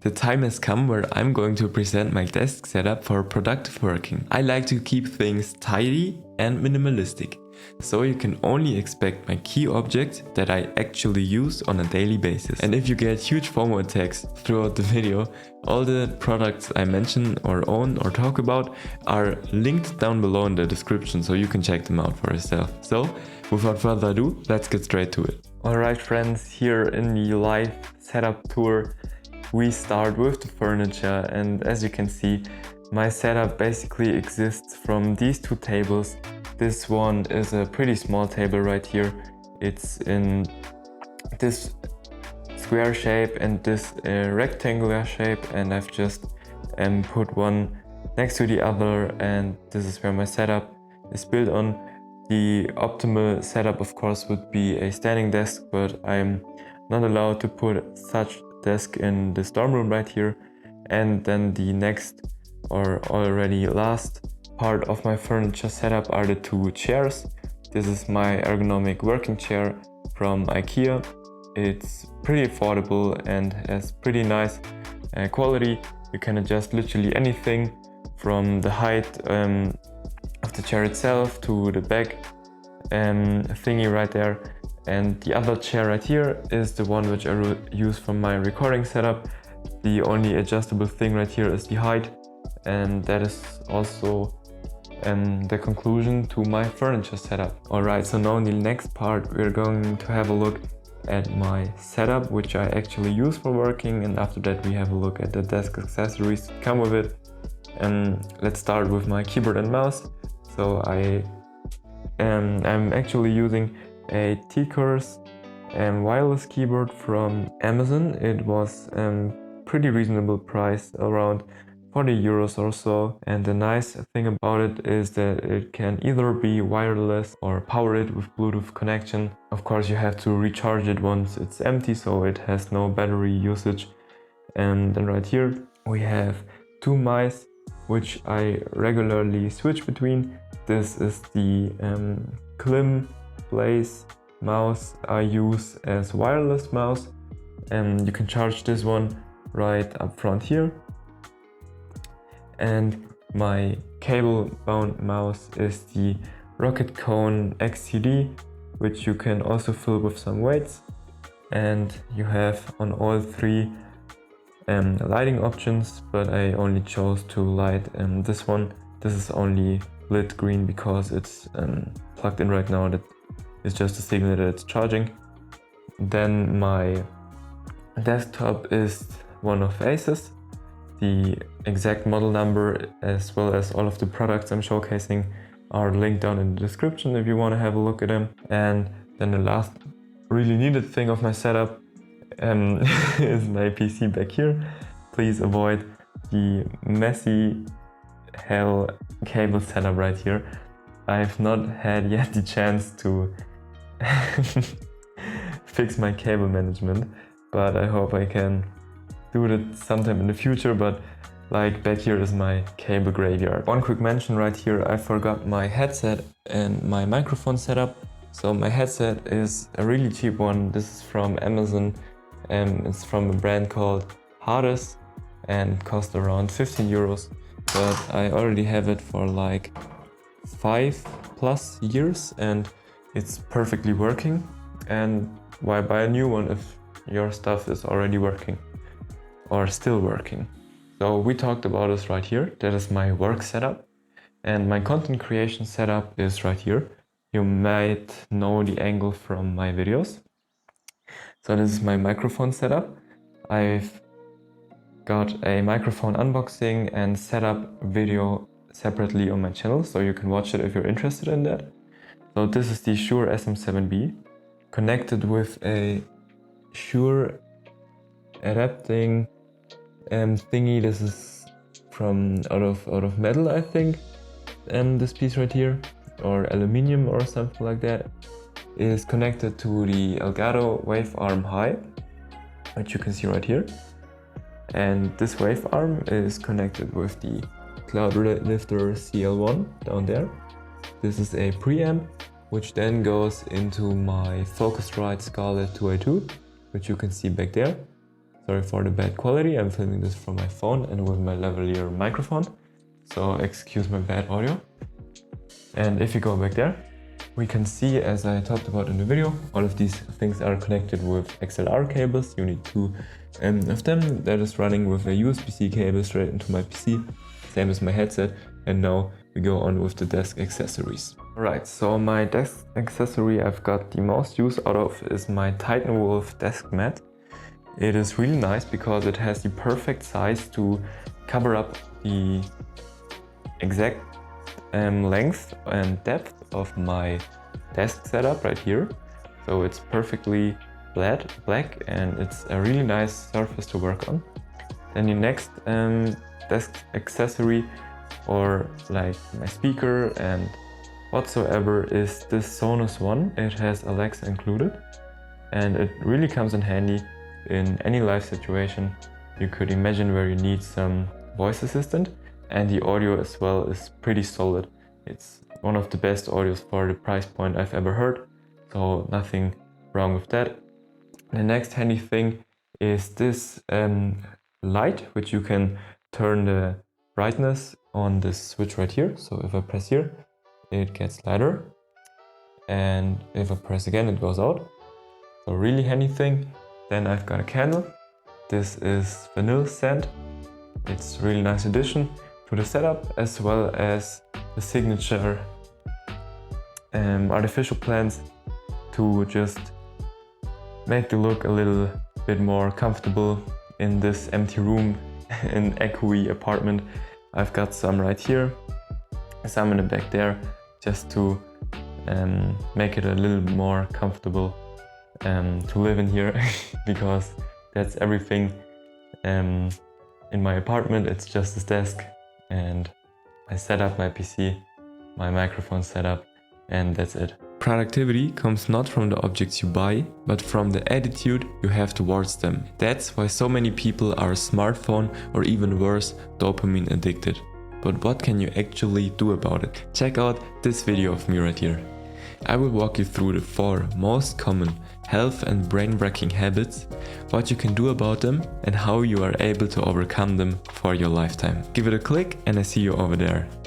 The time has come where I'm going to present my desk setup for productive working. I like to keep things tidy and minimalistic, so you can only expect my key objects that I actually use on a daily basis. And if you get huge FOMO attacks throughout the video, all the products I mention or own or talk about are linked down below in the description, so you can check them out for yourself. So without further ado, let's get straight to it. Alright friends, here in the live setup tour we start with the furniture, and as you can see, my setup basically exists from these two tables. This one is a pretty small table right here. It's in this square shape and this rectangular shape, and I've just put one next to the other, and this is where my setup is built on. The optimal setup of course would be a standing desk, but I'm not allowed to put such desk in this dorm room right here. And then the next or already last part of my furniture setup are the two chairs. This is my ergonomic working chair from IKEA. It's pretty affordable and has pretty nice quality. You can adjust literally anything from the height of the chair itself to the back thingy right there. And the other chair right here is the one which I use for my recording setup. The only adjustable thing right here is the height, and that is also the conclusion to my furniture setup. Alright, so now in the next part we're going to have a look at my setup, which I actually use for working, and after that we have a look at the desk accessories that come with it. Let's start with my keyboard and mouse. So I'm actually using a T-Curse wireless keyboard from Amazon. It was pretty reasonable price, around 40 euros or so, and the nice thing about it is that it can either be wireless or power it with Bluetooth connection. Of course you have to recharge it once it's empty, so it has no battery usage. And then right here we have two mice which I regularly switch between. This is the Klim Blaze mouse I use as wireless mouse, and you can charge this one right up front here. And my cable bound mouse is the Rocket Cone XCD, which you can also fill with some weights. And you have on all three lighting options, but I only chose to light this one. This is only lit green because it's plugged in right now. That is just a signal that it's charging. Then my desktop is one of Asus. The exact model number as well as all of the products I'm showcasing are linked down in the description if you want to have a look at them. And then the last really needed thing of my setup is my PC back here. Please avoid the messy hell cable setup right here. I've not had yet the chance to fix my cable management, but I hope I can do it sometime in the future. But like back here is my cable graveyard. One quick mention right here, I forgot my headset and my microphone setup. So my headset is a really cheap one. This is from Amazon, and it's from a brand called Hades and cost around 15 euros. But I already have it for like 5+ years and it's perfectly working. And why buy a new one if your stuff is already working or still working? So we talked about this right here. That is my work setup, and my content creation setup is right here. You might know the angle from my videos. So this is my microphone setup. I've got a microphone unboxing and setup video separately on my channel, so you can watch it if you're interested in that. So this is the Shure SM7B connected with a Shure adapting thingy. This is from out of metal, I think. This piece right here, or aluminium or something like that, is connected to the Elgato wave arm high, which you can see right here. And this wave arm is connected with the Cloud Lifter CL1 down there. This is a preamp, which then goes into my Focusrite Scarlett 2A2, which you can see back there. Sorry for the bad quality, I'm filming this from my phone and with my lavalier microphone, so excuse my bad audio. And if you go back there, we can see, as I talked about in the video, all of these things are connected with XLR cables. You need two of them. That is running with a USB-C cable straight into my PC, same as my headset. And now we go on with the desk accessories. Alright, so my desk accessory I've got the most use out of is my Titan Wolf desk mat. It is really nice because it has the perfect size to cover up the exact length and depth of my desk setup right here. So it's perfectly black and it's a really nice surface to work on. Then the next desk accessory, or like my speaker and whatsoever, is this Sonos one. It has Alexa included and it really comes in handy in any live situation you could imagine where you need some voice assistant, and the audio as well is pretty solid. It's one of the best audios for the price point I've ever heard, so nothing wrong with that. The next handy thing is this light, which you can turn the brightness on this switch right here. So if I press here, it gets lighter, and if I press again, it goes out. So really handy thing. Then I've got a candle. This is vanilla scent. It's a really nice addition to the setup, as well as the signature artificial plants to just make the look a little bit more comfortable in this empty room, an echoey apartment. I've got some right here, some in the back there, just to make it a little more comfortable to live in here because that's everything in my apartment. It's just this desk, and I set up my PC, my microphone setup, and that's it. Productivity comes not from the objects you buy, but from the attitude you have towards them. That's why so many people are smartphone, or even worse, dopamine addicted. But what can you actually do about it? Check out this video of me right here. I will walk you through the 4 most common health and brain-wrecking habits, what you can do about them, and how you are able to overcome them for your lifetime. Give it a click and I see you over there.